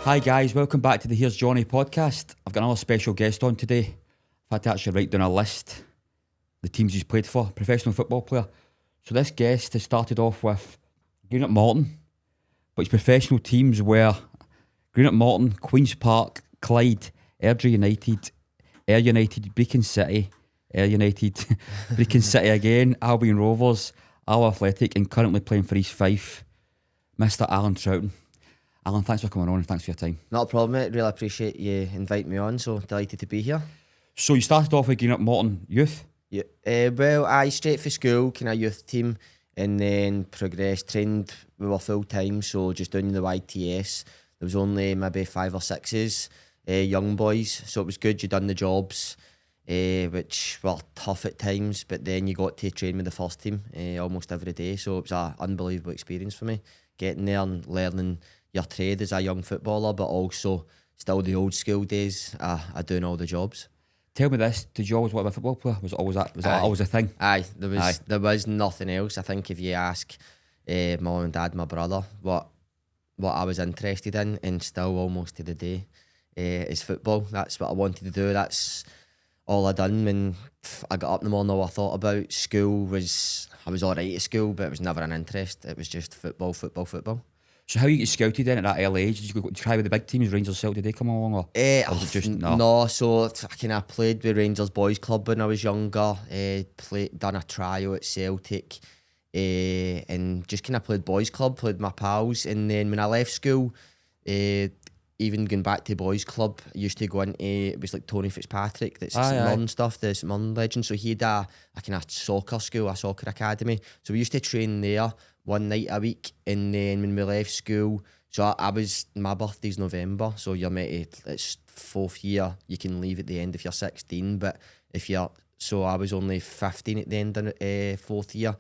Hi guys, welcome back to the Here's Johnny podcast. I've got another special guest on today. I've had to actually write down a list, the teams he's played for, professional football player. So this guest has started off with Greenock Morton, but his professional teams were Greenock Morton, Queen's Park, Clyde, Airdrie United, Ayr United, Brecon City, Ayr United, Brecon City again, Albion Rovers, Al Athletic, and currently playing for East Fife, Mr. Alan Trouten. Alan, thanks for coming on and thanks for your time. Not a problem, mate. Really appreciate you inviting me on, so delighted to be here. So you started off with Greenock Morton Youth? Yeah. Well, I straight for school, kind of youth team, and then progressed, trained, we were full time, so just doing the YTS. There was only maybe 5 or 6 young boys, so it was good, you done the jobs, which were tough at times, but then you got to train with the first team almost every day, so it was an unbelievable experience for me, getting there and learning your trade as a young footballer, but also still the old school days, doing all the jobs. Tell me this, did you always want to be a football player? Was that always a thing? Aye, there was nothing else. I think if you ask my mum and dad, my brother, what I was interested in, and still almost to the day, is football. That's what I wanted to do. That's all I done when I got up in the morning. All I thought about school I was alright at school, but it was never an interest. It was just football. So how you get scouted in at that early age? Did you go try with the big teams, Rangers, Celtic, did they come along? Or was it just, no, so I played with Rangers Boys Club when I was younger, done a trial at Celtic, and just played Boys Club, played my pals, and then when I left school, even going back to Boys Club, I used to go into, it was like Tony Fitzpatrick, that's St Mirren stuff, the St Mirren legend, so he had a soccer school, a soccer academy, so we used to train there one night a week, and then when we left school, so my birthday's November, so you're it's 4th year, you can leave at the end if you're 16, but so I was only 15 at the end of 4th year,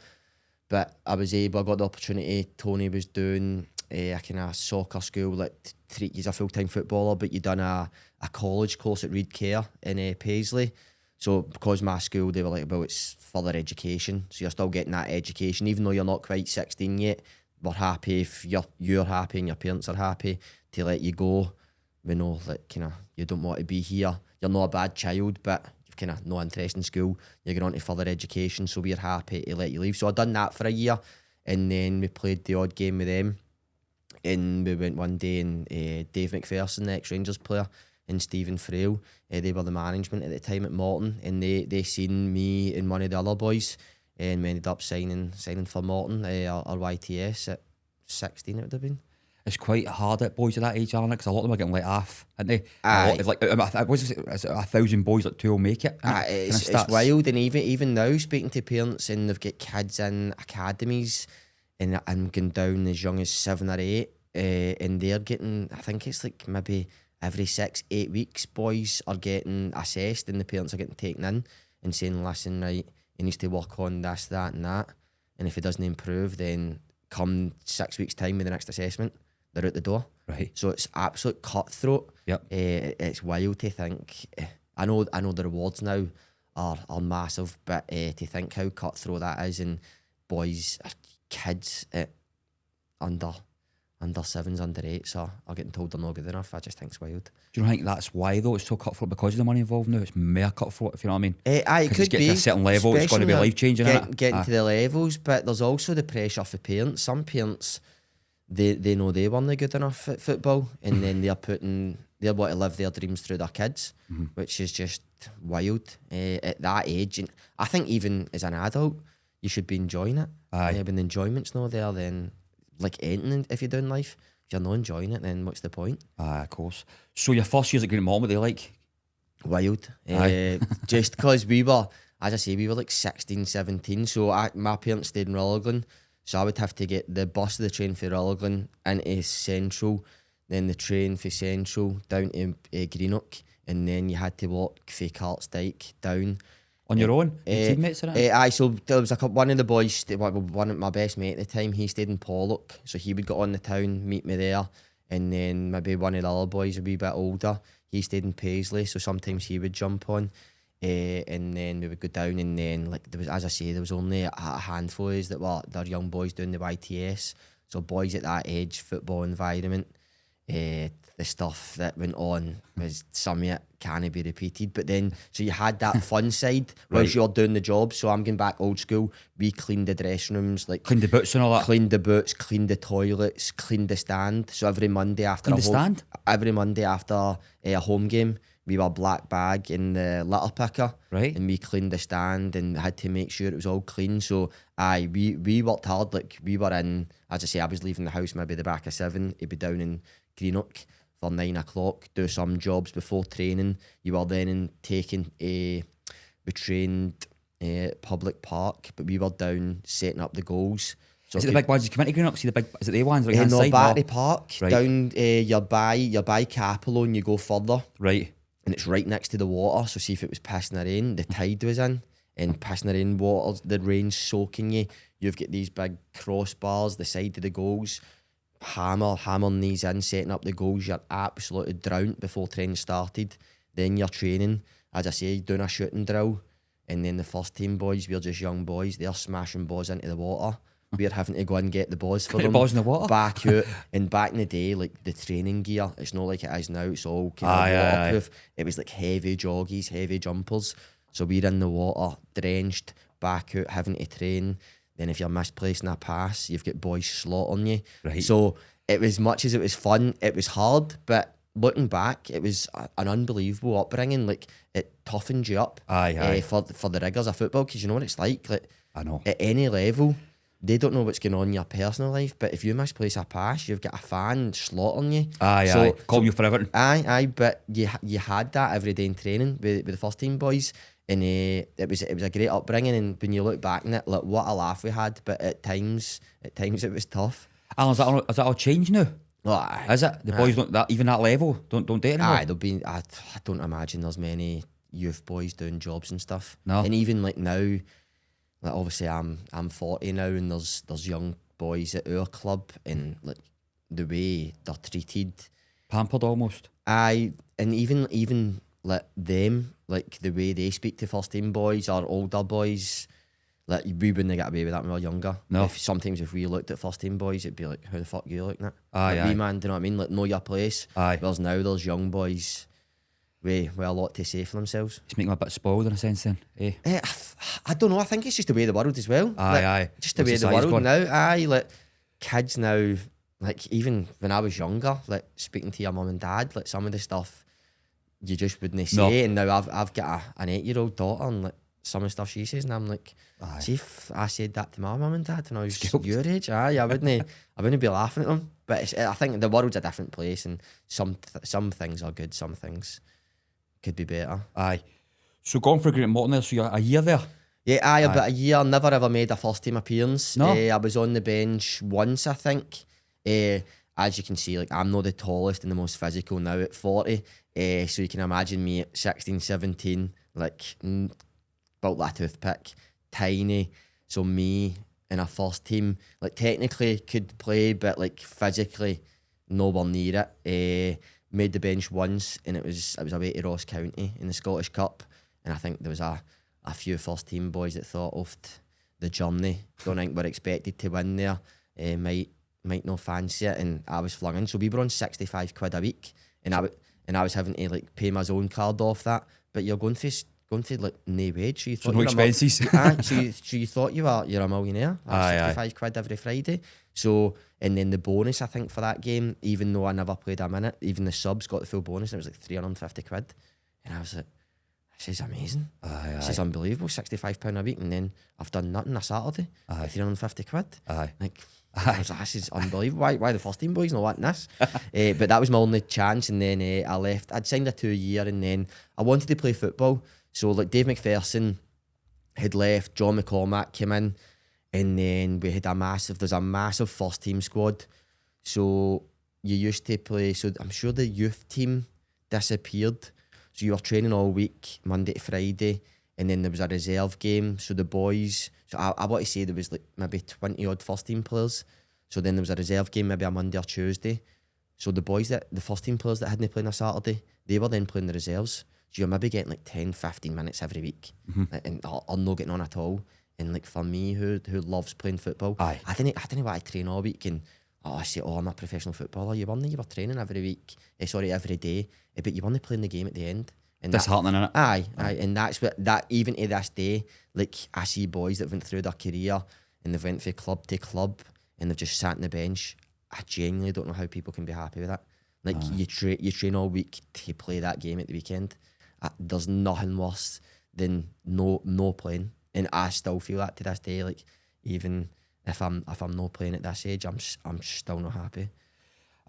but I got the opportunity. Tony was doing a soccer school, like treat you as a full-time footballer, but you done a college course at Reed Care in Paisley. So because my school, they were like, well, it's further education, so you're still getting that education, even though you're not quite 16 yet. We're happy if you're happy and your parents are happy to let you go. We know, like, you don't want to be here. You're not a bad child, but you've no interest in school. You're going on to further education, so we're happy to let you leave. So I done that for a year, and then we played the odd game with them. And we went one day, and Dave McPherson, the ex-Rangers player, and Stephen Frail, they were the management at the time at Morton, and they seen me and one of the other boys, and we ended up signing for Morton, our YTS at 16 it would have been. It's quite hard at boys at that age, Alan, because a lot of them are getting let off, aren't they? Is it 1,000 boys, like 2 will make it? It's wild, and even now, speaking to parents, and they've got kids in academies, and I'm going down as young as 7 or 8, and they're getting, I think it's like maybe every 6-8 weeks, boys are getting assessed, and the parents are getting taken in and saying, listen, right, he needs to work on this, that and that, and if he doesn't improve, then come 6 weeks time with the next assessment, they're out the door. Right. So it's absolute cutthroat. Yep. It's wild to think. I know the rewards now are massive, but to think how cutthroat that is, and boys, kids at under 7s, under 8s are getting told they're not good enough. I just think it's wild. Do you think that's why though it's so cutthroat, because of the money involved now? It's mere cutthroat, if you know what I mean. It could be. To a certain level, it's going to be life changing. Getting to the levels, but there's also the pressure for parents. Some parents, they know they weren't good enough at football, and then they want to live their dreams through their kids, which is just wild at that age. And I think even as an adult, you should be enjoying it. When the enjoyment's not there, then like anything, if you're doing life, if you're not enjoying it, then what's the point? Of course. So your first years at Greenock Morton, what were they like? Wild. Just because we were like 16, 17, so my parents stayed in Rutherglen, so I would have to get the bus to the train for Rutherglen into Central, then the train for Central down to Greenock, and then you had to walk for Cartsdyke down. On your own? Teammates or anything? Aye, so there was one of the boys, one of my best mate at the time, he stayed in Pollock, so he would go on the town, meet me there, and then maybe one of the other boys a wee bit older, he stayed in Paisley, so sometimes he would jump on, and then we would go down, and then, like, there was, as I say, there was only a handful of us that were young boys doing the YTS, so boys at that age, football environment, the stuff that went on was something that can't be repeated. But then, so you had that fun side whilst you're doing the job. So I'm going back old school. We cleaned the dressing rooms, like Clean the boots and all that. cleaned the boots, cleaned the toilets, cleaned the stand. So every Monday after every Monday after a home game, we were black bag in the litter picker, Right. and we cleaned the stand and had to make sure it was all clean. So we worked hard. Like we were in, as I say, I was leaving the house maybe the back of 7. It'd be down in Greenock for 9 o'clock. Do some jobs before training. You were then in taking we trained Public Park, but we were down setting up the goals. So Is it the big ones you come into Greenock? See the big? Is it the A ones? Right hand no, side? Battery Park. Right. Down you're by Capello and you go further. Right. And it's right next to the water. So see if it was pissing the rain, the tide was in, and pissing the rain, water, the rain's soaking you. You've got these big crossbars, the side of the goals, hammering these in, setting up the goals. You're absolutely drowned before training started. Then you're training, as I say, doing a shooting drill. And then the first team boys, we're just young boys, they're smashing balls into the water. We're having to go and get the balls for them. The balls in the water? Back out. And back in the day, like the training gear, it's not like it is now. It's all kind of waterproof. It was like heavy joggies, heavy jumpers. So we're in the water, drenched, back out, having to train. Then if you're misplacing a pass, you've got boys slaughtering you. Right. So it was, much as it was fun, it was hard. But looking back, it was an unbelievable upbringing. Like, it toughened you up for the rigours of football, because you know what it's like. I know. At any level, they don't know what's going on in your personal life, but if you misplace a pass, you've got a fan slaughtering you. Call you for everything. But you had that every day in training with the first team boys, and it was a great upbringing. And when you look back on it, like, what a laugh we had. But at times it was tough. Alan, is that all changed now? Oh, Is it? The boys don't that even that level don't do it anymore. there'll be. I don't imagine there's many youth boys doing jobs and stuff. No. And even like now. Like, obviously I'm 40 now, and there's young boys at our club, and like the way they're treated, Pampered almost. and even like them, like the way they speak to first team boys or older boys, like we wouldn't have got away with that when we were younger. No. Sometimes if we looked at first team boys, it'd be like, who the fuck you looking at? Aye. We, man, do you know what I mean? Like, know your place. Aye. Whereas now there's young boys with a lot to say for themselves. It's making them a bit spoiled in a sense then. I don't know. I think it's just the way of the world as well. Aye. Just the way of the world now. Like kids now, like even when I was younger, like speaking to your mum and dad, like some of the stuff you just wouldn't say. No. And now I've got an 8-year-old daughter, and like some of the stuff she says, and I'm like, see if I said that to my mum and dad when I was your age, I wouldn't be laughing at them. But I think the world's a different place, and some things are good, some things could be better. Aye. So going for Greenock Morton there, so you're a year there? Yeah, about a year. Never ever made a first team appearance. No. I was on the bench once, I think. As you can see, like, I'm not the tallest and the most physical now at 40. So you can imagine me at 16, 17, like built like a toothpick, tiny. So me in a first team, like technically could play, but like physically nowhere near it. Made the bench once, and it was away to Ross County in the Scottish Cup, and I think there was a few first team boys that thought of the journey. Don't think we're expected to win there. Might not fancy it, and I was flung in. So we were on 65 quid a week, and I was having to like pay my own card off that. But you're going for like no wage. So you thought no expenses. So you thought you're a millionaire. 65 quid every Friday. So, and then the bonus, I think, for that game, even though I never played a minute, even the subs got the full bonus, and it was like 350 quid. And I was like, this is amazing. This is unbelievable. £65 a week, and then I've done nothing a Saturday. 350 quid. Like, this is unbelievable. Why the first team boys not wanting this? But that was my only chance, and then I left. I'd signed a 2-year, and then I wanted to play football. So like Dave McPherson had left, John McCormack came in, and then we had there's a massive first team squad. So you used to play, so I'm sure the youth team disappeared. So you were training all week, Monday to Friday, and then there was a reserve game. So the boys, so I want to say there was like maybe 20 odd first team players. So then there was a reserve game, maybe a Monday or Tuesday. So the first team players that hadn't played on a Saturday, they were then playing the reserves. So you're maybe getting like 10, 15 minutes every week, and or not getting on at all. And like for me, who loves playing football, I didn't want to train all week, and I say, I'm a professional footballer. You were training every week. Every day. But you weren't playing the game at the end. And Disheartening, innit? Aye. And that's what, that even to this day, like, I see boys that went through their career and they've went from club to club and they've just sat on the bench. I genuinely don't know how people can be happy with that. Like, you train all week to play that game at the weekend. There's nothing worse than no playing. And I still feel that to this day. Like, even if I'm not playing at this age, I'm still not happy.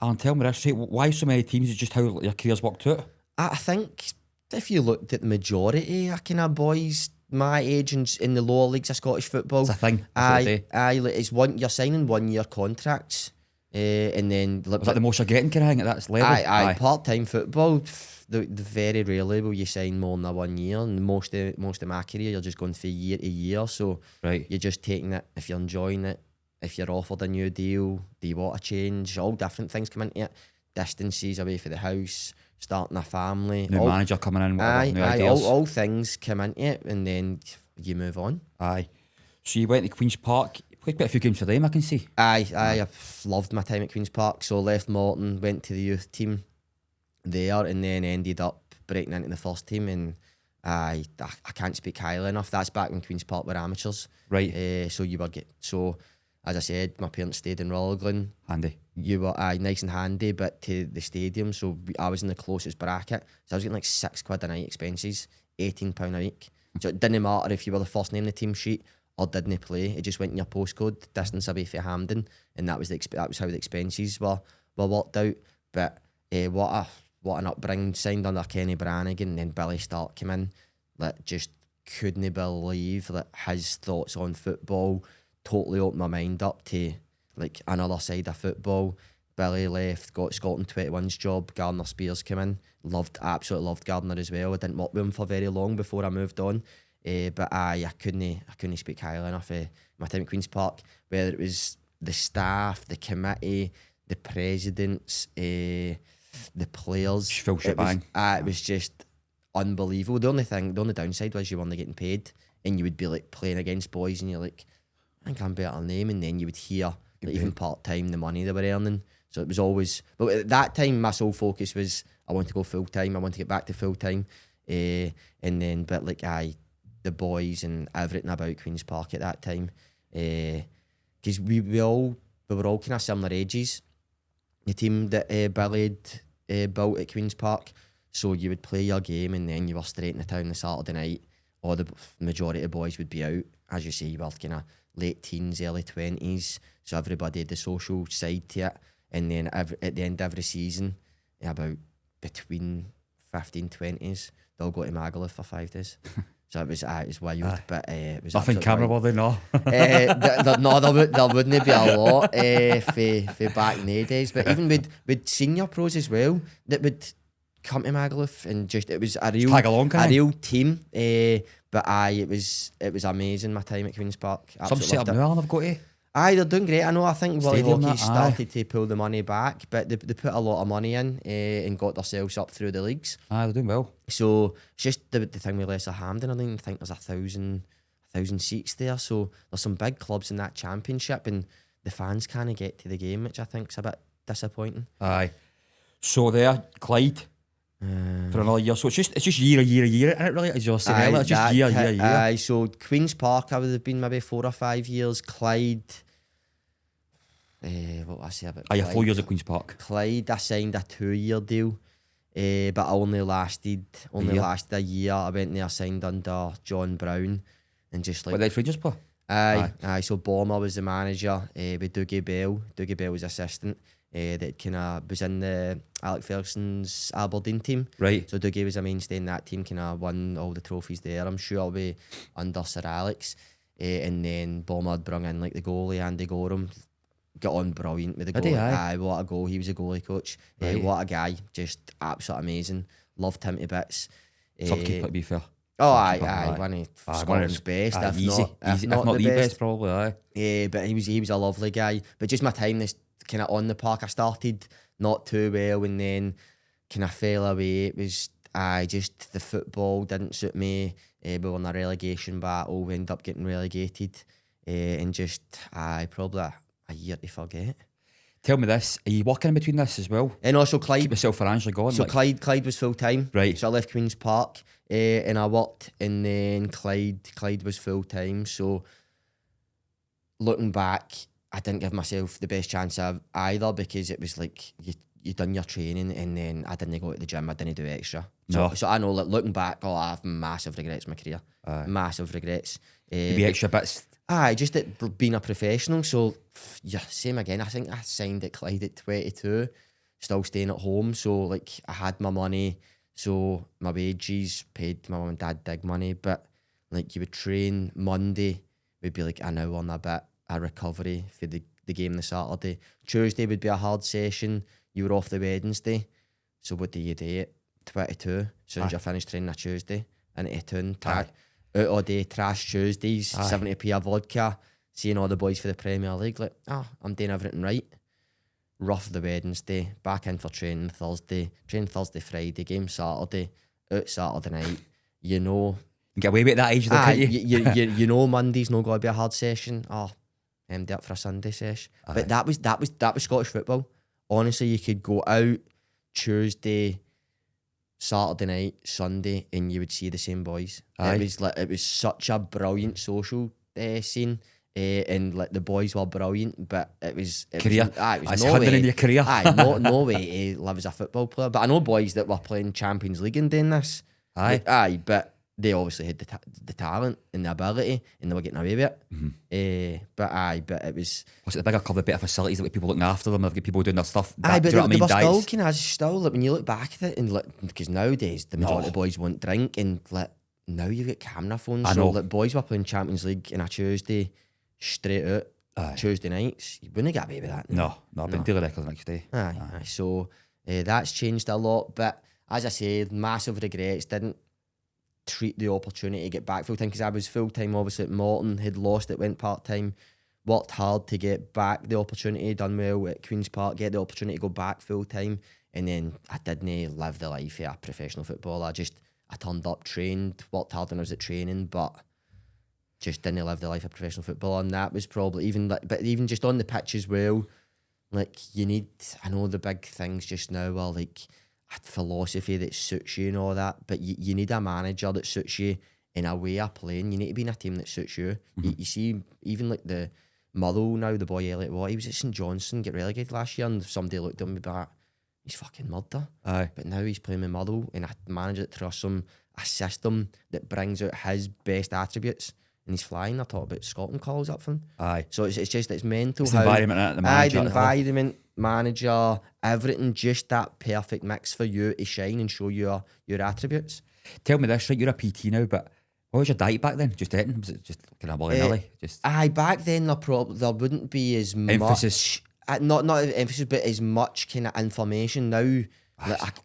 Alan, tell me this, why so many teams? Is just how your careers worked out? I think if you looked at the majority of kind of boys my age in the lower leagues of Scottish football, It's a thing. like, it's you're signing 1 year contracts, and then Is that the most you're getting, kind of thing, at that level? part-time football. The very rarely will you sign more than a 1 year, and most of my career you're just going from year to year. So you're just taking it if you're enjoying it. If you're offered a new deal, do you want a change? All different things come into it. Distances away from the house, starting a family, New manager coming in, whatever, new ideas. all things come into it, and then you move on. Aye. So you went to Queen's Park. You played quite a few games for them, I can see. I've loved my time at Queen's Park. So left Morton, went to the youth team there, and then ended up breaking into the first team. And I can't speak highly enough. That's back when Queen's Park were amateurs. Right. So as I said, my parents stayed in Rutherglen. Handy. You were nice and handy, but to the stadium, so I was in the closest bracket. So I was getting like £6 a night expenses, £18 a week. So it didn't matter if you were the first name in the team sheet or didn't play. It just went in your postcode, distance away from Hampden, and that was how the expenses were worked out. But what an upbringing. Signed under Kenny Brannigan, and then Billy Stark came in. Like, just couldn't believe that his thoughts on football totally opened my mind up to like another side of football. Billy left, got Scotland 21's job. Gardner Spears came in. Absolutely loved Gardner as well. I didn't work with him for very long before I moved on. But I couldn't speak highly enough of my time at Queen's Park. Whether it was the staff, the committee, the presidents, the players. Just full shebang. It was just unbelievable. The only downside was you weren't getting paid, and you would be like playing against boys, and you're like, I think I'm better than them, and then you would hear like, even part time the money they were earning. So it was always, but at that time my sole focus was I want to go full time. I want to get back to full time, and then but like the boys and everything about Queen's Park at that time, because we were all kind of similar ages. The team that Billy had built at Queen's Park, so you would play your game and then you were straight into town the Saturday night. Or the majority of boys would be out, as you say, you were kind of late teens, early 20s, so everybody had the social side to it. And then at the end of every season, about between 15, 20s, they'll go to Goliath for 5 days. So it was wild, but it was nothing camera worthy, no. No, there wouldn't be a lot for back in the days. But even with senior pros as well, that would come to Goliath, and just it was a real tag along, a real team. But it was amazing my time at Queen's Park. Some set up now, I've got to. They're doing great. I know. I think Willie Stadium, Hockey started to pull the money back, but they put a lot of money in and got themselves up through the leagues. They're doing well. So it's just the thing with Lesser Hampden. I don't even think there's 1,000 seats there. So there's some big clubs in that championship, and the fans can't get to the game, which I think's a bit disappointing. Aye. So there, Clyde. For another year, so it's just year, isn't it really? As you're saying, it's just year. Aye, so Queen's Park, I would have been maybe 4 or 5 years. Clyde, what was I say about Clyde? 4 years at Queen's Park. Clyde, I signed a 2-year deal, but I only lasted a year. I went there, signed under John Brown, and just like. What did Rangers play? Aye. So Bomber was the manager, with Dougie Bell. Dougie Bell was assistant. That kind of was in the Alec Ferguson's Aberdeen team. Right. So Dougie was a mainstay in that team, kind of won all the trophies there. I'm sure I'll be under Sir Alex. And then Bomber had brung in like the goalie, Andy Gorham. Got on brilliant with the goalie. Aye, what a goal. He was a goalie coach. Right. What a guy. Just absolutely amazing. Loved him to bits. Top keeper, to be fair. Oh, aye. One of Scotland's best. If not the best, probably, aye. Yeah, but he was a lovely guy. But just my time this kind of on the park, I started not too well, and then kind of fell away. It was just the football didn't suit me. We were in a relegation battle. We ended up getting relegated, and just probably a year to forget. Tell me this, are you working in between this as well? And also Clyde. Keep yourself financially going. So Clyde was full time. Right. So I left Queen's Park and I worked, and then Clyde was full time. So looking back, I didn't give myself the best chance either, because it was like you done your training and then I didn't go to the gym. I didn't do extra. So I know, like, looking back, I have massive regrets in my career. Massive regrets. Maybe extra bits. Just at being a professional. So yeah, same again. I think I signed at Clyde at 22, still staying at home. So like I had my money, so my wages paid my mum and dad big money. But like you would train Monday, would be like an hour and a bit, a recovery for the game the Saturday. Tuesday would be a hard session. You were off the Wednesday. So what do you do at 22? As soon as you finish training on Tuesday, into a tune, out all day, trash Tuesdays, 70p a vodka, seeing all the boys for the Premier League, like, I'm doing everything right. Rough the Wednesday, back in for training Thursday, Friday, game Saturday, out Saturday night. You know, you get away with it at that age, though, can't you? you know Monday's not going to be a hard session. End up for a Sunday sesh. But that was Scottish football. Honestly, you could go out Tuesday, Saturday night, Sunday, and you would see the same boys. It was such a brilliant social scene, and like the boys were brilliant, but it was career. It was no way in your career. no way to live as a football player. But I know boys that were playing Champions League and doing this. But they obviously had the talent and the ability, and they were getting away with it. Mm-hmm. But it was. Was it the bigger club, the better facilities, like people looking after them, they've got people doing their stuff? But they were still like, when you look back at it, and like, because nowadays the majority of boys won't drink, and like now you've got camera phones. So like boys were playing Champions League on a Tuesday, straight out. Tuesday nights, you wouldn't get away with that. No, I've been daily record the next day. So that's changed a lot. But as I said, massive regrets. Didn't treat the opportunity to get back full time, because I was full time obviously at Morton, had lost it, went part time, worked hard to get back the opportunity, done well at Queen's Park, get the opportunity to go back full time, and then I didn't live the life of a professional footballer. I turned up, trained, worked hard when I was at training, but just didn't live the life of professional footballer. And that was probably even just on the pitch as well. Like I know the big things just now are like a philosophy that suits you and all that, but you need a manager that suits you in a way of playing. You need to be in a team that suits you. Mm-hmm. You see, even like the Motherwell now, the boy Elliot Watt, he was at St Johnstone, get relegated last year, and somebody looked at him and be like, he's fucking murder. But now he's playing with Motherwell, and a manager that trusts him, a system that brings out his best attributes, and he's flying. I talk about Scotland calls up for him. So it's mental. It's the environment, the manager. The environment, manager, everything, just that perfect mix for you to shine and show your attributes. Tell me this, right? You're a PT now, but what was your diet back then? Just eating? Was it just kind of willy-nilly? Back then there wouldn't be as emphasis. Not emphasis, but as much kind of information now.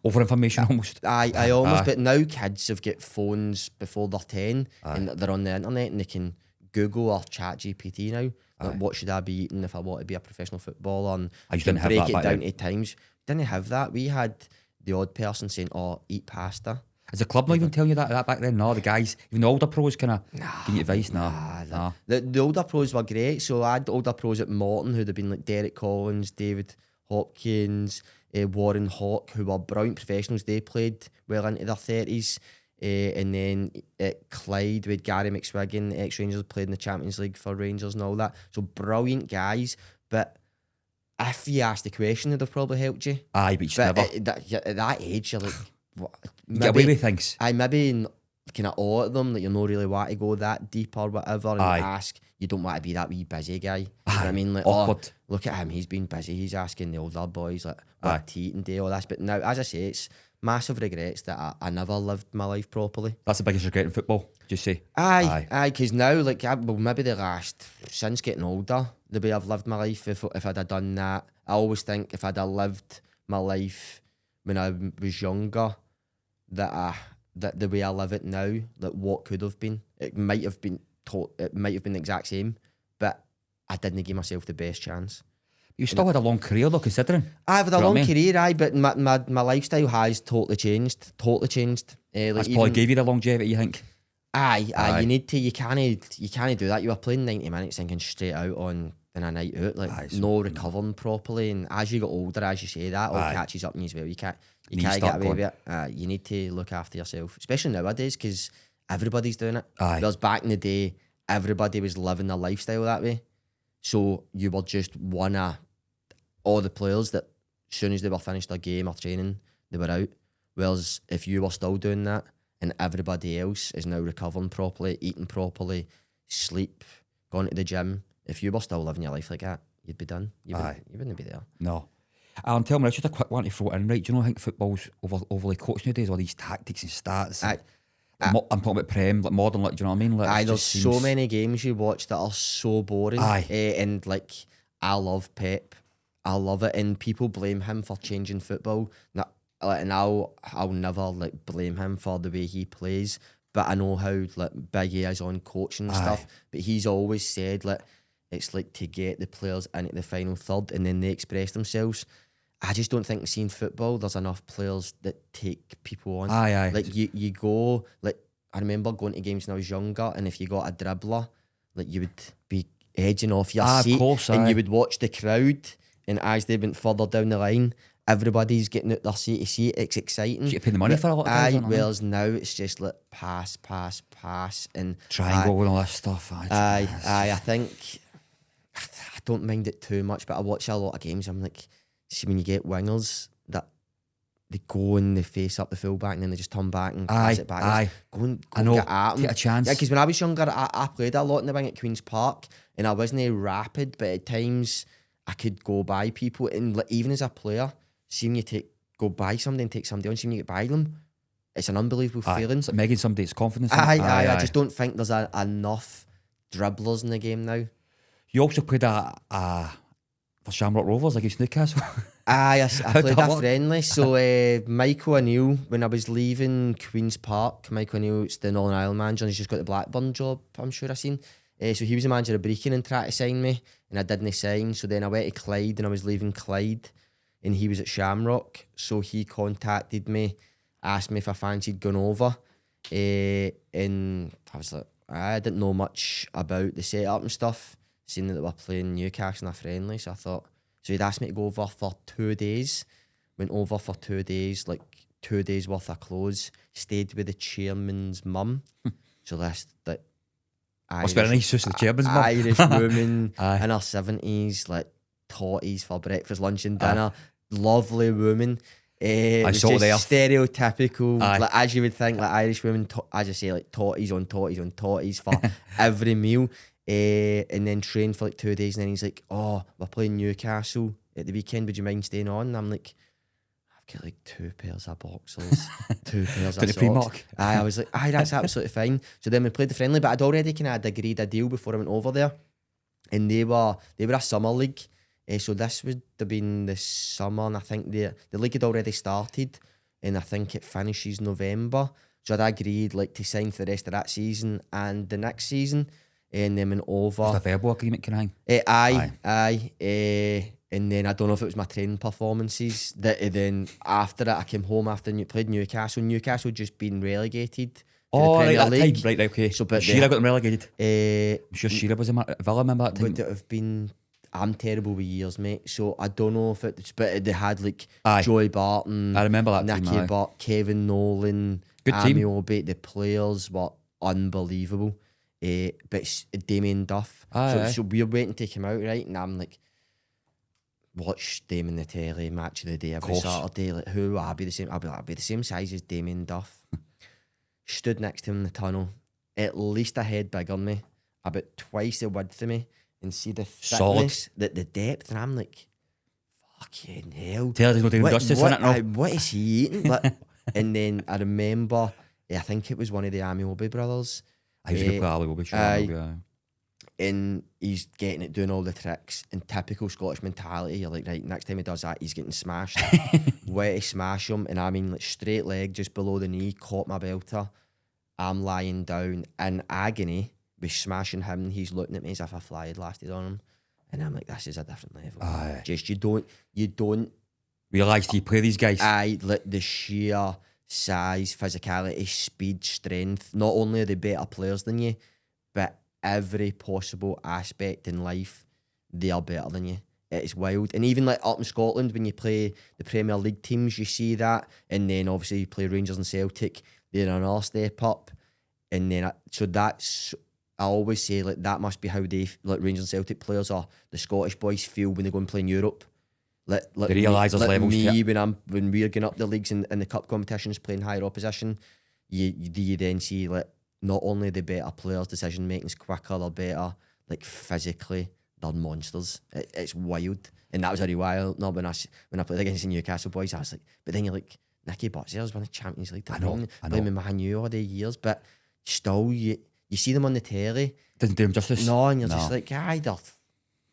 Over information almost. But now kids have got phones before they're 10 and they're on the internet and they can Google or chat GPT now. Like, what should I be eating if I want to be a professional footballer? And I didn't have break that it down to times. Didn't have that. We had the odd person saying, eat pasta. Is the club not even telling you that back then? No, the guys, even the older pros kind of give you advice. Nah. The older pros were great. So I had older pros at Morton who'd have been like Derek Collins, David Hopkins, Warren Hawke, who were brilliant professionals. They played well into their 30s. And then at Clyde with Gary McSwiggan, ex-Rangers, played in the Champions League for Rangers and all that. So brilliant guys. But if you asked the question, they'd have probably helped you. But never. At that age, you're like, what? You get away with things. Maybe kind of awe at them that you don't really want to go that deep or whatever, and ask. You don't want to be that wee busy guy. You know what I mean? Like, awkward. Look at him, he's been busy. He's asking the older boys like what to eat and do all this. But now, as I say, it's massive regrets that I never lived my life properly. That's the biggest regret in football, do you say? Because now, like, maybe since getting older, the way I've lived my life, if I'd have done that, I always think if I'd have lived my life when I was younger, that the way I live it now, like what could have been, it might have been the exact same, but I didn't give myself the best chance. You still had a long career though, considering. I've had a long career, but my lifestyle has totally changed. That's probably gave you the longevity, you think? You need to. You can't do that. You were playing 90 minutes thinking straight out on than a night out. Like Aye, no so, recovering properly, and as you get older, as you say, that all Aye. catches up in you as well. You can't Knees get start away with going. it. You need to look after yourself, especially nowadays, because everybody's doing it. Aye. Whereas back in the day, everybody was living their lifestyle that way. So you were just one of all the players that as soon as they were finished their game or training, they were out. Whereas if you were still doing that and everybody else is now recovering properly, eating properly, sleep, going to the gym, if you were still living your life like that, you'd be done. You wouldn't be there. No. Alan, tell me, just a quick one to throw it in, right? Do you know, I think football's overly coached nowadays, all these tactics and stats. And I'm talking about Prem, like modern, like, do you know what I mean? Like, There's so many games you watch that are so boring. And like, I love Pep. I love it, and people blame him for changing football. And I'll never like blame him for the way he plays. But I know how like big he is on coaching and stuff. But he's always said like it's like to get the players into the final third and then they express themselves. I just don't think seeing football there's enough players that take people on. Like you go, like I remember going to games when I was younger, and if you got a dribbler, like you would be edging off your seat, of course, and you would watch the crowd, and as they went further down the line, everybody's getting out their seat to see it. It's exciting. You pay the money for a lot of things. Whereas now it's just like pass, and triangle and all that stuff. I think I don't mind it too much, but I watch a lot of games. I'm like, see when you get wingers that they go and they face up the fullback and then they just turn back and pass it back. Go and get at them. Get a chance. Yeah, because when I was younger, I played a lot in the wing at Queen's Park, and I wasn't rapid, but at times I could go by people, and like, even as a player, seeing you go by somebody and take somebody on, seeing you get by them, it's an unbelievable feeling. It's like making somebody's confidence. I just don't think there's enough dribblers in the game now. You also played for Shamrock Rovers against Newcastle. I played a friendly. So Michael O'Neill, when I was leaving Queen's Park, Michael O'Neill's the Northern Ireland manager, and he's just got the Blackburn job, I'm sure I've seen. So he was the manager of Brecon and tried to sign me, and I didn't sign. So then I went to Clyde, and I was leaving Clyde, and he was at Shamrock. So he contacted me, asked me if I fancied going over, and I was like, I didn't know much about the setup and stuff, seeing that they were playing Newcastle in a friendly. So I thought, so he'd asked me to go over for 2 days. Went over for 2 days, like 2 days worth of clothes. Stayed with the chairman's mum. So that's like must be a nice house, the chairman's mum. Irish woman in her 70s, like totties for breakfast, lunch and dinner. Lovely woman. It was just stereotypical, like as you would think, like Irish women, as I say, like totties on totties on totties for every meal. And then trained for like 2 days, and then he's like, oh, we're playing Newcastle at the weekend, would you mind staying on? And I'm like, I've got like 2 pairs of boxers, 2 pairs of socks. I was like, that's absolutely fine. So then we played the friendly, but I'd already kind of agreed a deal before I went over there, and they were a summer league. So this would have been the summer, and I think the league had already started, and I think it finishes November. So I'd agreed like to sign for the rest of that season and the next season. And then went over. Was the verbal agreement kind of thing? Aye. And then I don't know if it was my training performances that then after it I came home after played Newcastle. Newcastle had just been relegated to the Premier League. Right, okay. So, but Shearer got them relegated. I'm sure Shearer was in Villa, remember that time? Would it have been? I'm terrible with years, mate. So I don't know if it's, but they had like Joey Barton. I remember that Nicky team. Butt, Kevin Nolan, Good team. Epsiode. The players were unbelievable. But it's Damien Duff. So we're waiting to come out, right? And I'm like, watch Damien the telly, match of the day every Saturday. Like, who will I be the same? I'll be the same size as Damien Duff. Stood next to him in the tunnel, at least a head bigger than me, about twice the width of me, and see the thickness, the depth, and I'm like, fucking hell. Tell us what is he eating? And then I remember, I think it was one of the Amiobi brothers. I used to play Ali Will be sure. And he's getting it, doing all the tricks. In typical Scottish mentality, you're like, right, next time he does that, he's getting smashed. Way to smash him, and I mean, like straight leg just below the knee, caught my belter. I'm lying down in agony, with smashing him, and he's looking at me as if a fly had lasted on him. And I'm like, this is a different level. Just you don't realise you play these guys. Like the sheer size, physicality, speed, strength. Not only are they better players than you, but every possible aspect in life they are better than you. It's wild. And even like up in Scotland, when you play the Premier League teams, you see that. And then obviously you play Rangers and Celtic, they're another step up. And then, so that's, I always say, like, that must be how they, like, Rangers and Celtic players are, the Scottish boys feel when they go and play in Europe. They realise there's levels to it. When we're going up the leagues and the cup competitions, playing higher opposition, you then see, like, not only the better players, decision making's quicker, they're better, like, physically, they're monsters. It's wild. And that was very wild. No, when I played against the Newcastle boys, I was like, but then you're like, Nicky Butt's won the Champions League. I know. Playing with Man U all the years, but still, you see them on the telly. Doesn't do them justice. No, and you're just like, they're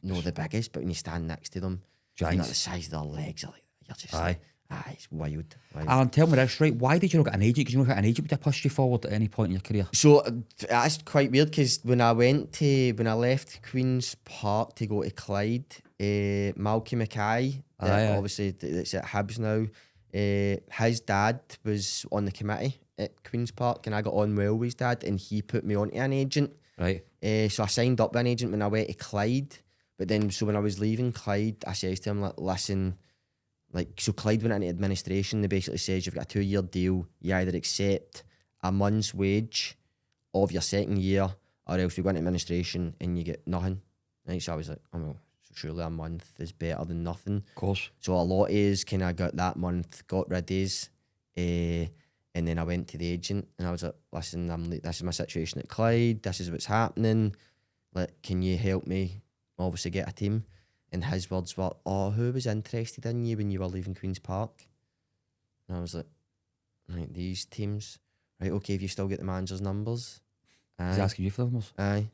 not the biggest, but when you stand next to them, Giants. you know, the size of their legs, you're just like, it's wild. Alan, tell me this, right? Why did you not get an agent? Because you know how an agent would have pushed you forward at any point in your career? So that's quite weird, because when I left Queen's Park to go to Clyde, Malky Mackay, obviously it's at Hibs now, his dad was on the committee at Queen's Park, and I got on well with his dad, and he put me onto an agent. Right. So I signed up with an agent when I went to Clyde, but then so when I was leaving Clyde, I said to him, like, listen, like, so Clyde went into administration. They basically says you've got a 2-year deal. You either accept a month's wage of your second year, or else we go into administration and you get nothing. Right? So I was like, oh, well, surely a month is better than nothing. Of course. So a lot is kind of got that month, got rid of his, and then I went to the agent and I was like, listen, this is my situation at Clyde. This is what's happening. Like, can you help me obviously get a team? And his words were, who was interested in you when you were leaving Queen's Park? And I was like, right, these teams. Right, okay, if you still get the manager's numbers. He's asking you for them? Aye.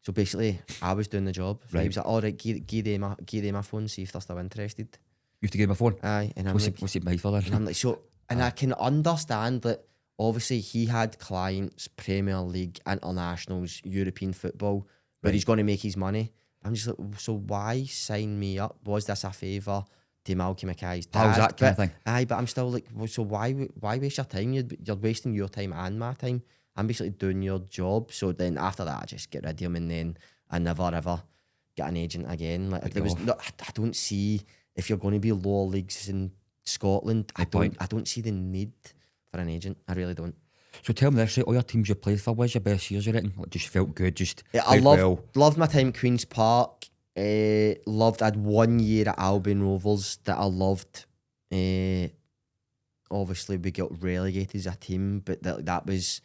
So basically, I was doing the job. Right. He was like, all right, give them my phone, see if they're still interested. You have to give him a phone? Aye. And I'm what's it made for then? And I'm like, so, and I can understand that obviously he had clients, Premier League, internationals, European football, where he's going to make his money. I'm just like, so why sign me up? Was this a favour to Malky Mackay's dad? How's that kind of thing? Aye, but I'm still like, well, so why waste your time? You're wasting your time and my time. I'm basically doing your job. So then after that, I just get rid of him, and then I never ever get an agent again. Like, there was no, I don't see, if you're going to be lower leagues in Scotland, I don't see the need for an agent. I really don't. So tell me this, right? All your teams you played for, what's your best years, you reckon? Like, just felt good, just I loved my time at Queen's Park. I had 1 year at Albion Rovers that I loved. Obviously we got relegated as a team, but that was,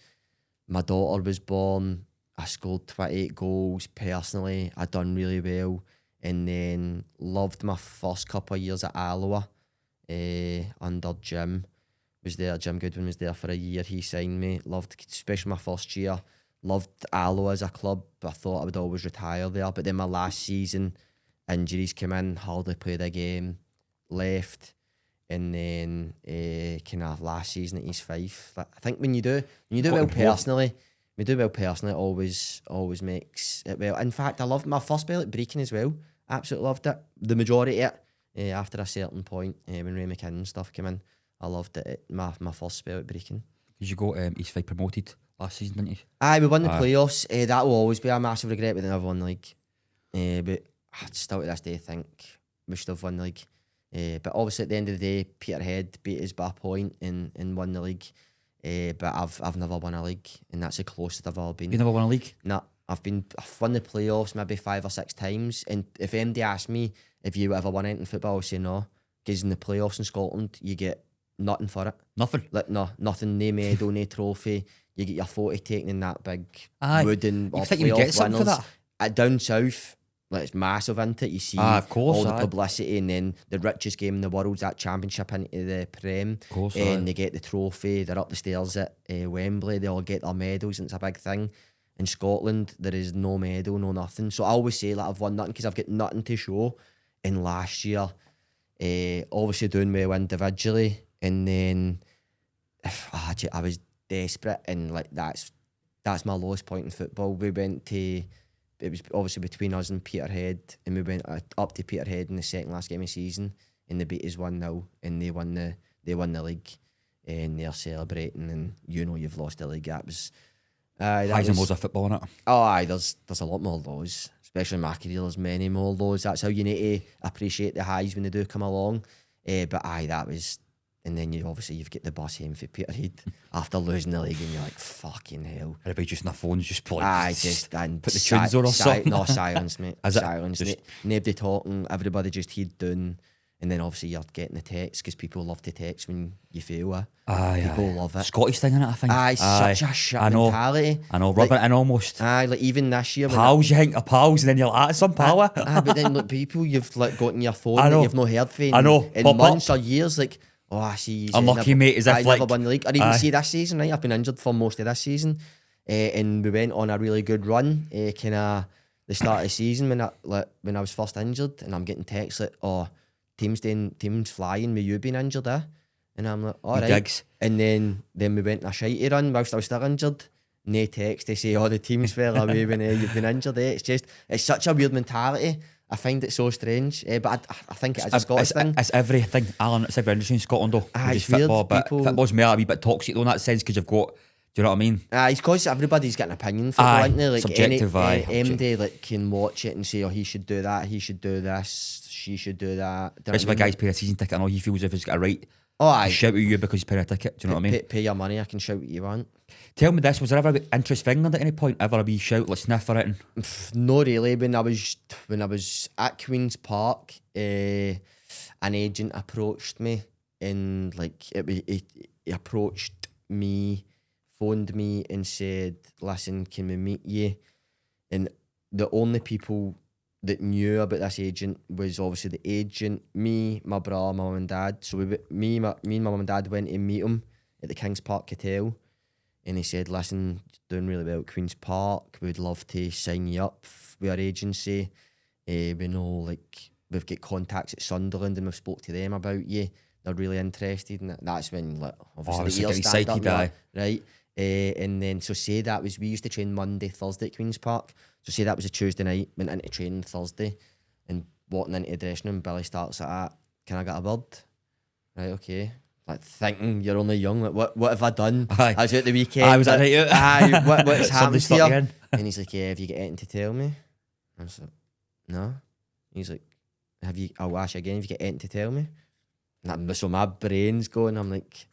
my daughter was born, I scored 28 goals personally, I done really well, and then loved my first couple of years at Alloa under Jim. Jim Goodwin was there for a year. He signed me. Loved, especially my first year. Loved Alloa as a club. I thought I would always retire there. But then my last season, injuries came in. Hardly played a game. Left. And then kind of last season at East Fife. I think when you do well personally, it always makes it well. In fact, I loved my first spell at Brecon as well. Absolutely loved it. The majority of it. After a certain point, when Ray McKinnon stuff came in, I loved it. My first spell at Brecon. Did you go East Fife promoted last season, didn't you? Aye, we won the playoffs. That will always be a massive regret, but then I've won the league. But I still to this day think we should have won the league. But obviously at the end of the day, Peterhead beat us by a point and won the league. But I've never won a league, and that's the closest I've ever been. You never won a league? No, I've won the playoffs maybe 5 or 6 times. And if MD asked me if you ever won anything in football, I would say no. Because in the playoffs in Scotland, you get nothing for it. Nothing? Like, no, nothing, no medal, no trophy. You get your photo taken in that big wooden you think you get something for that? Down south, like, it's massive, isn't it? You see of course, all the publicity, and then the richest game in the world's that championship into the Prem. Of course, and they get the trophy. They're up the stairs at Wembley. They all get their medals, and it's a big thing. In Scotland, there is no medal, no nothing. So I always say, like, I've won nothing because I've got nothing to show. And last year, obviously doing well individually, and then I was desperate, and like that's my lowest point in football. We went to, it was obviously between us and Peterhead, and we went up to Peterhead in the second last game of the season, and they beat us 1-0, and they won the league, and they're celebrating, and you've lost the league. That was highs and lows of football, innit? Oh aye, there's a lot more of those. especially in my career, there's many more lows. That's how you need to appreciate the highs when they do come along. But aye, that was... And then you've got the bus home for Peterhead after losing the league, and you're like, fucking hell. Everybody just on their phones, just play. And put the tunes on or something. No, silence, mate. Silence. Just... Nobody talking, everybody just head down. And then obviously you're getting the text, because people love to text when you fail. People love it. Scottish thing, innit, I think. It's such a shit mentality. I know, rubbing it in almost. Like even this year. Pals, you think of pals, and then you're like, some pal. But then look, people you've like got in your phone that you've not heard from. I know. In months or years, like, oh, I see. Unlucky, mate, as if like... never won the league. Or even see this season, right? I've been injured for most of this season. And we went on a really good run. Kind of the start of the season when I was first injured, and I'm getting texts like, oh, teams flying with you being injured, and I'm like, all right. Gigs. And then we went on a shitey run whilst I was still injured. No text to say, oh, the team's fell away when you've been injured. It's such a weird mentality. I find it so strange, but I think it is a Scottish thing. It's everything, Alan. It's every industry in Scotland, though. It's weird. Football, but football's more a wee bit toxic, though, in that sense, because you've got... Do you know what I mean? It's because everybody's got an opinion for it, isn't there? Like subjective, MD like can watch it and say, oh, he should do that, he should do this, she should do that. Especially if a guy's paying a season ticket, I know he feels as if he's got a right to shout at you because he's paying a ticket. Do you know what I mean? Pay your money, I can shout what you want. Tell me this, was there ever an interest for England at any point? Ever a wee shout, like sniff for it? No, really. When I was at Queen's Park, an agent approached me, and like he approached me, phoned me and said, listen, can we meet you? And the only people that knew about this agent was obviously the agent, me, my brother, my mum and dad. So me and my mum and dad went to meet him at the Kings Park Hotel, and he said, listen, doing really well at Queen's Park, we'd love to sign you up with our agency. We know, like, we've got contacts at Sunderland and we've spoke to them about you. They're really interested, and that's when, like, obviously the ears stand up, right? And then, so say that was, we used to train Monday, Thursday at Queen's Park. So say that was a Tuesday night, went into training Thursday, and walking into the dressing room, Billy starts at, can I get a word? Right, okay. Like, thinking you're only young, like, what have I done? I was out the weekend. Was that right? What's happened here? And he's like, yeah, have you got anything to tell me? I was like, no. He's like, I'll ask you again, have you got anything to tell me? And so my brain's going, I'm like,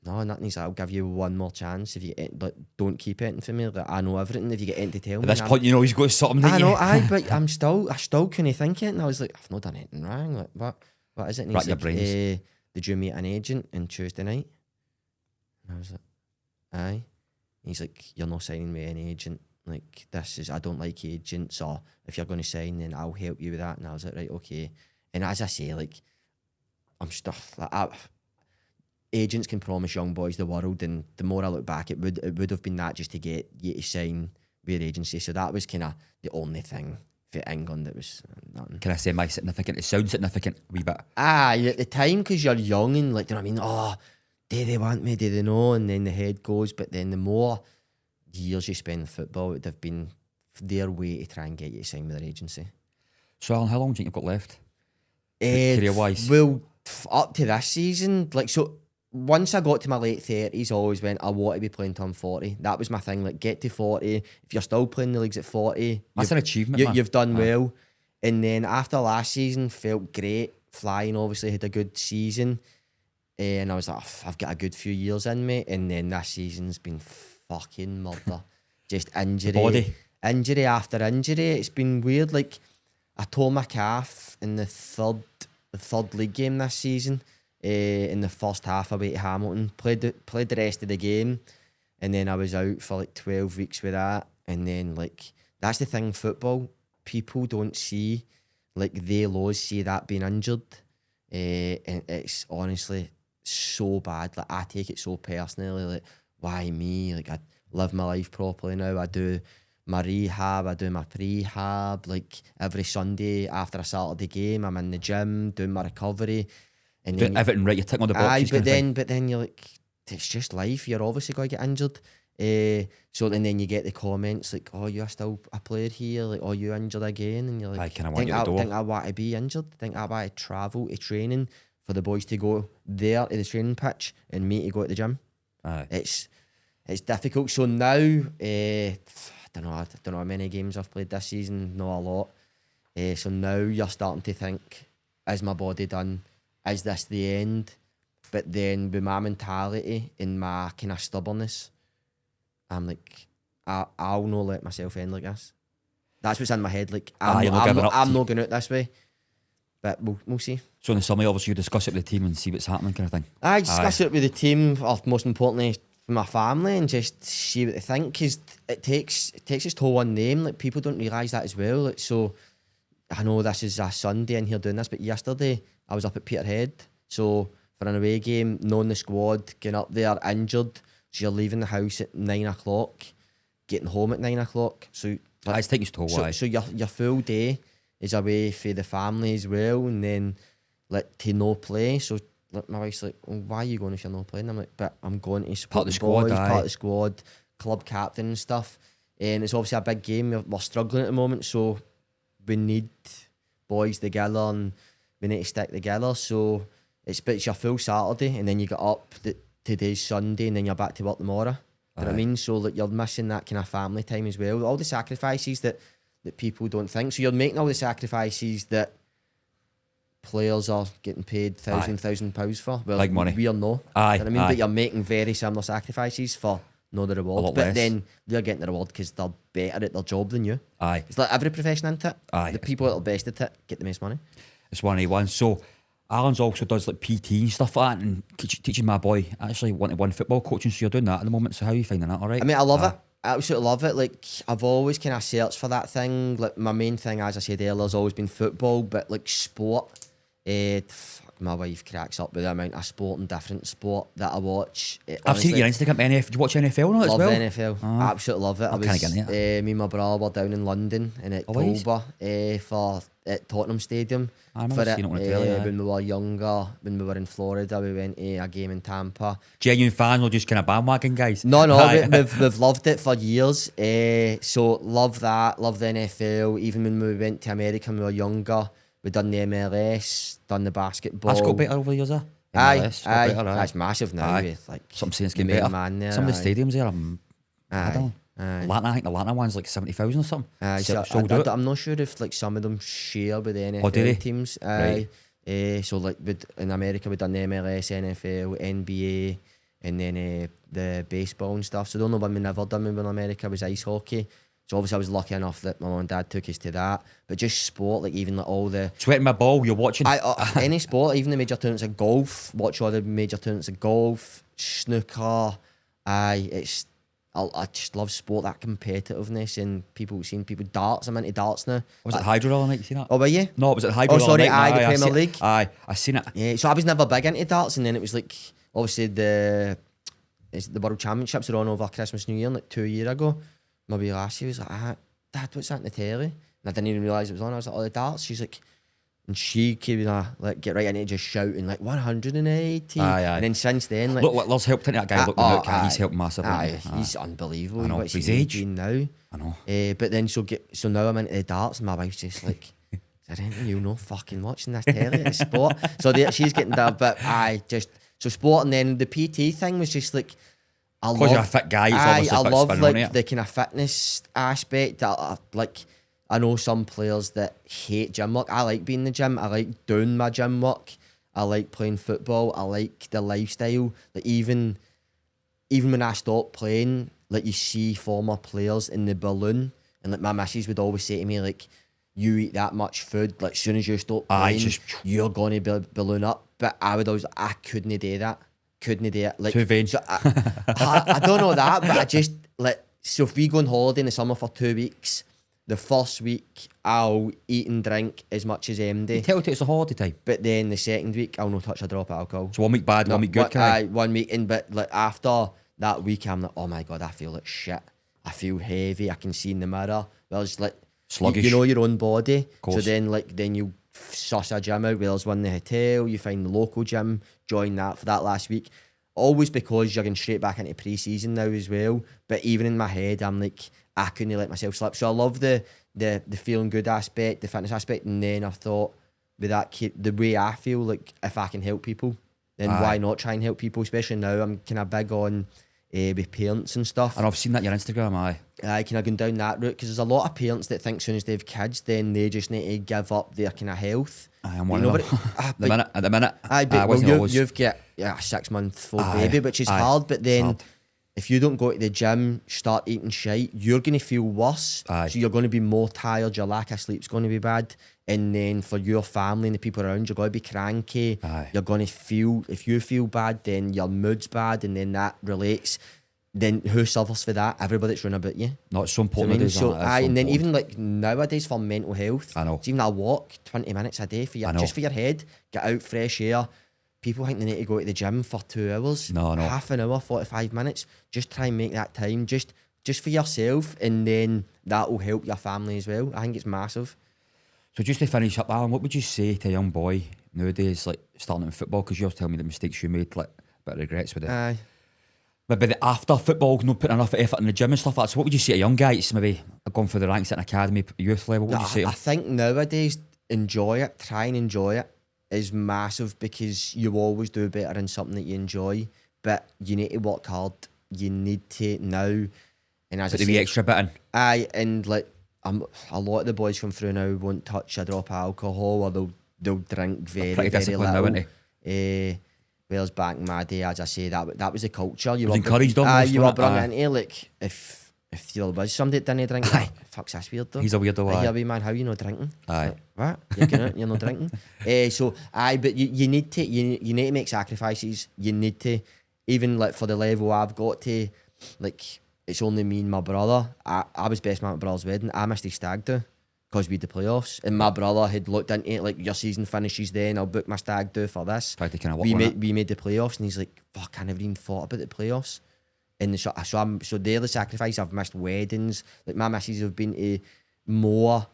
no, nothing. He's like, I'll give you one more chance. If you like, don't keep anything for me. Like, I know everything. If you get anything to tell me. At this point, you know he's got something. I know, but I still couldn't think it. And I was like, I've not done anything wrong. Like, what is it? And he's like, did you meet an agent on Tuesday night? And I was like, aye. He's like, you're not signing with any agent. Like, I don't like agents. Or if you're going to sign, then I'll help you with that. And I was like, right, okay. And as I say, like, I'm stuff like agents can promise young boys the world, and the more I look back, it would have been that just to get you to sign with your agency. So that was kind of the only thing for England that was nothing. Can I say my significant? It sounds significant a wee bit. At the time, because you're young and like, do you know what I mean? Oh, do they want me? Do they know? And then the head goes. But then the more years you spend in football, it would have been their way to try and get you to sign with their agency. So Alan, how long do you think you've got left? Career-wise? Well, up to this season, like, so once I got to my late 30s, I always went, I want to be playing till I'm 40. That was my thing, like, get to 40. If you're still playing the leagues at 40, that's an achievement, man. You've done well. And then after last season, felt great. Flying, obviously, had a good season. And I was like, I've got a good few years in me. And then this season's been fucking murder. Just injury. Injury after injury. It's been weird. Like, I tore my calf in the third league game this season. In the first half, away to Hamilton. Played the rest of the game. And then I was out for like 12 weeks with that. And then, like, that's the thing, football. People don't see, like, they lows see that being injured. And it's honestly so bad. Like, I take it so personally. Like, why me? Like, I live my life properly now. I do my rehab, I do my prehab. Like, every Sunday after a Saturday game, I'm in the gym doing my recovery. And then everything right, you're ticking on the boxes. But then you're like, it's just life. You're obviously going to get injured. So and then you get the comments like, oh, you're still a player here, like, oh, you injured again, and you're like, think I want to be injured? Think I want to travel to training for the boys to go there to the training pitch and me to go to the gym? It's difficult. So now, don't know how many games I've played this season, not a lot. So now you're starting to think, is my body done? Is this the end? But then with my mentality and my kind of stubbornness, I'm like, I'll not let myself end like this. That's what's in my head. Like, I'm not going out this way. But we'll see. So in the summer, obviously, you discuss it with the team and see what's happening, kind of thing. I discuss it with the team, or most importantly, with my family, and just see what they think. Because it takes its toll on them. Like, people don't realise that as well. Like, so I know this is a Sunday in here doing this, but yesterday I was up at Peterhead. So for an away game, knowing the squad, getting up there injured, so you're leaving the house at 9 o'clock, getting home at 9 o'clock. So It's taking its toll. So your full day is away for the family as well, and then to no play. So like, my wife's like, well, why are you going if you're not playing? I'm like, but I'm going to support the boys, part of the squad, club captain and stuff. And it's obviously a big game. We're struggling at the moment, so we need boys together and we need to stick together. So it's your full Saturday, and then you get up today's Sunday, and then you're back to work tomorrow. You know what I mean? So like, you're missing that kind of family time as well. All the sacrifices that people don't think. So you're making all the sacrifices that players are getting paid £1,000 for. Well, big money. We are not. Aye, you know what I mean? But you're making very similar sacrifices for no the reward. But less. then they're getting the reward because they're better at their job than you. Aye. It's like every profession, isn't it? Aye. The people that are best at it get the most money. It's one of the ones. So Alan's also does like PT and stuff like that, and teaching my boy actually one-to-one football coaching. So you're doing that at the moment. So how are you finding that? All right. I mean, I love it. I absolutely love it. Like, I've always kind of searched for that thing. Like, my main thing, as I said earlier, has always been football, but like sport. My wife cracks up with the amount of sport and different sport that I watch. I've seen your Instagram. Do you watch NFL now as well? Love the NFL. Absolutely love it. I was, me and my brother were down in London in October at Tottenham Stadium. I remember seeing it on the telly, when we were younger. When we were in Florida, we went to a game in Tampa. Genuine fans or just kind of bandwagon guys? No, we've loved it for years. So love that. Love the NFL. Even when we went to America when we were younger, we done the MLS, done the basketball. That's got better over the years, Aye. That's massive now. With, like, some saying it's getting better. Man there, some of the stadiums there, I don't know. Atlanta, I think the Atlanta one's like 70,000 or something. I'm not sure if like some of them share with the NFL teams. Right. So like in America we done the MLS, NFL, NBA, and then the baseball and stuff. So the only one we never done in America was ice hockey. So obviously I was lucky enough that my mum and dad took us to that. But just sport, like even like all the... Sweating my ball, you're watching? Any sport, even the major tournaments of golf, watch all the major tournaments of golf, snooker. I just love sport, that competitiveness, and seeing people darts. I'm into darts now. Was it Hydro all night? You seen that? Oh, were you? No, it was at Hydro. Oh, sorry, the Premier League. Aye, I seen it. Yeah, so I was never big into darts, and then it was like, obviously the World Championships were on over Christmas, New Year, like 2 years ago. Maybe last year, was like, Dad, what's that in the telly? And I didn't even realise it was on. I was like, oh, the darts. She's like, and she came like get right into it, just shouting like 180. Aye. And then since then, like, look, let's help that guy. He's helped massively. He's unbelievable. I know, What's his age now? I know. But then so now I'm into the darts, and my wife's just like, I didn't you know fucking watching this telly, it's sport. So she's getting down, but so sport, and then the PT thing was just like, Because you're a fit guy, I love like the kind of fitness aspect. I know some players that hate gym work. I like being in the gym. I like doing my gym work. I like playing football. I like the lifestyle. Like even when I stopped playing, like you see former players in the balloon, and like my missus would always say to me, like, you eat that much food, like as soon as you stop playing, you're gonna balloon up. But I couldn't do that. Couldn't do it. Like, too vain. So I don't know that, but I just like, so if we go on holiday in the summer for 2 weeks, the first week I'll eat and drink as much as MD. You tell it it's a holiday time. But then the second week I'll not touch a drop of alcohol. So 1 week bad, 1 week good. 1 week in, but like after that week I'm like, oh my god, I feel like shit. I feel heavy. I can see in the mirror. Well, it's like sluggish. You know your own body. So then you suss a gym out. Well, there's one in the hotel. You find the local gym. Join that for that last week. Always because you're going straight back into pre-season now as well. But even in my head, I'm like, I couldn't let myself slip. So I love the feeling good aspect, the fitness aspect, and then I thought with that the way I feel, like if I can help people, then why not try and help people? Especially now, I'm kind of big on with parents and stuff. And I've seen that on your Instagram, aye. I kind of going down that route because there's a lot of parents that think as soon as they have kids, then they just need to give up their kind of health. I'm one of them. At the minute. You've got a 6-month old baby, which is hard. But then, if you don't go to the gym, start eating shite, you're going to feel worse. So you're going to be more tired. Your lack of sleep's going to be bad. And then for your family and the people around, you're going to be cranky. You're going to feel, if you feel bad, then your mood's bad, and then that relates. Then who suffers for that? Everybody that's running about you. No, it's so important. And then even like nowadays for mental health, I know. It's even a walk 20 minutes a day for your, just for your head. Get out, fresh air. People think they need to go to the gym for 2 hours. No. Half an hour, 45 minutes. Just try and make that time, just for yourself, and then that will help your family as well. I think it's massive. So just to finish up, Alan, what would you say to a young boy nowadays, like starting in football? Because you're telling me the mistakes you made, like a bit of regrets with it. Maybe the after football, not putting enough effort in the gym and stuff like that. So what would you say to young guys, maybe going through the ranks at an academy, youth level? What would you say to them? I think nowadays, enjoy it, try and enjoy it is massive, because you always do better in something that you enjoy, but you need to work hard. You need to now, and as I say, the extra bit in. And like a lot of the boys come through now won't touch a drop of alcohol, or they'll drink very little. Now, whereas back in my day, as I say, that was the culture. You were encouraged almost. You were brought into, like, if there was somebody that didn't drink, fuck's this weird though. He's a weirdo. Hey, wee man, how you not drinking? Like, what? You're not drinking. But you need to make sacrifices. You need to, even like for the level I've got to, like, it's only me and my brother. I was best man at my brother's wedding. I missed his stag do because we had the playoffs, and my brother had looked into it like, your season finishes then, I'll book my stag do for this. Tried to kind of work we made the playoffs, and he's like, fuck, I never even thought about the playoffs. And so they're the sacrifice. I've missed weddings. Like, my missus have been to more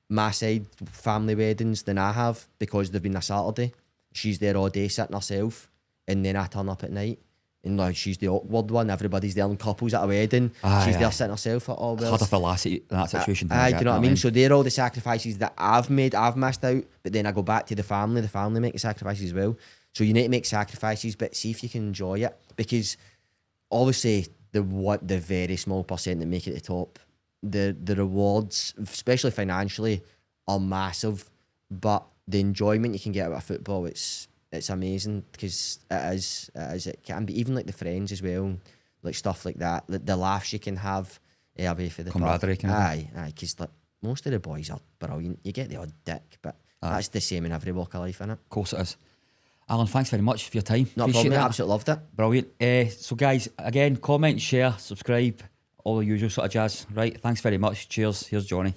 my side family weddings than I have, because they've been a Saturday. She's there all day sitting herself, and then I turn up at night. And like, she's the awkward one. Everybody's there in couples at a wedding. She's there sitting herself. Like, oh, well, harder for Lassie in that situation. Do you know what I mean? So they're all the sacrifices that I've made. I've missed out, but then I go back to the family. The family make the sacrifices as well. So you need to make sacrifices, but see if you can enjoy it, because obviously the very small percent that make it to the top, the rewards, especially financially, are massive. But the enjoyment you can get out of football, it's amazing, because it can be, even like the friends as well, like stuff like that, the laughs you can have away for the camaraderie. Aye, because like most of the boys are brilliant. You get the odd dick, but that's the same in every walk of life, innit? Of course it is. Alan, thanks very much for your time. No problem, I absolutely loved it. Brilliant. So guys, again, comment, share, subscribe, all the usual sort of jazz. Right, thanks very much. Cheers. Here's Johnny.